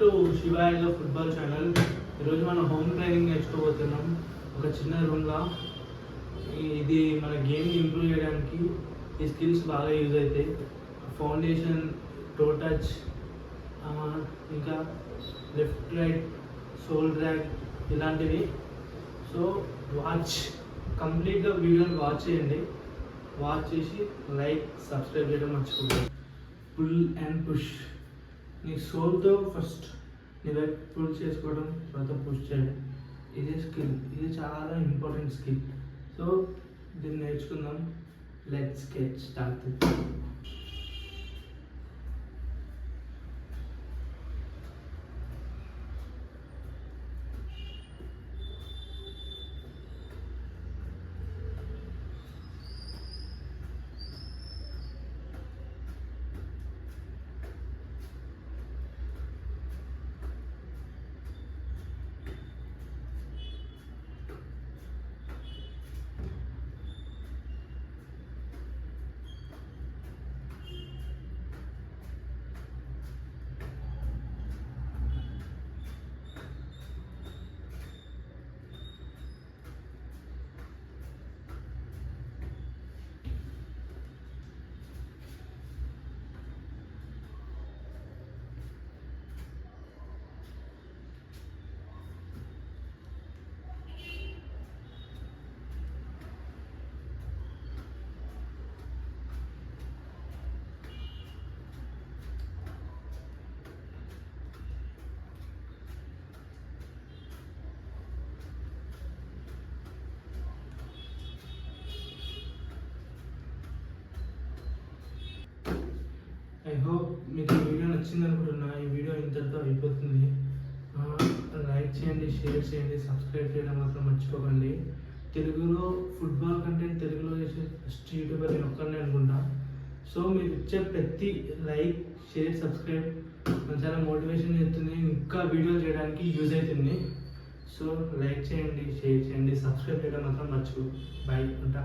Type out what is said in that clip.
To శివాయిలో football channel. ఈరోజు మనం home training నేర్చుకోబోతున్నాం ఒక చిన్న రూమ్లో. ఇది మన గేమ్ని ఇంప్రూవ్ చేయడానికి ఈ స్కిల్స్ బాగా యూజ్ అవుతాయి. ఫౌండేషన్, టో టచ్, ఇంకా లెఫ్ట్ రైట్, షోల్డర్ డ్రాగ్ ఇలాంటివి. సో కంప్లీట్గా వీడియోని వాచ్ చేయండి. వాచ్ చేసి లైక్, సబ్స్క్రైబ్ చేయడం మర్చిపోతుంది. Pull and push. నీ సోల్తో ఫస్ట్ నీ వైపు పుల్ చేసుకోవడం, తర్వాత పుష్ చేయడం. ఇదే స్కిల్, ఇది చాలా ఇంపార్టెంట్ స్కిల్. సో దీన్ని నేర్చుకుందాం. Let's get started. I hope మీకు ఈ వీడియో నచ్చింది అనుకుంటున్నా. ఈ వీడియో ఇంతటితో అయిపోతుంది. లైక్ చేయండి, షేర్ చేయండి, సబ్స్క్రైబ్ చేయడం మాత్రం మర్చిపోకండి. తెలుగులో ఫుట్బాల్ కంటెంట్ తెలుగులో చేసే ఫస్ట్ యూట్యూబర్ నేను ఒక్కరిని అనుకుంటా. సో మీరు ఇచ్చే ప్రతి లైక్, షేర్, సబ్స్క్రైబ్ చాలా మోటివేషన్ చేస్తుంది, ఇంకా వీడియోలు చేయడానికి యూజ్ అవుతుంది. సో లైక్ చేయండి, షేర్ చేయండి, సబ్స్క్రైబ్ చేయడం మాత్రం మర్చిపో. బాయ్ ఉంటా.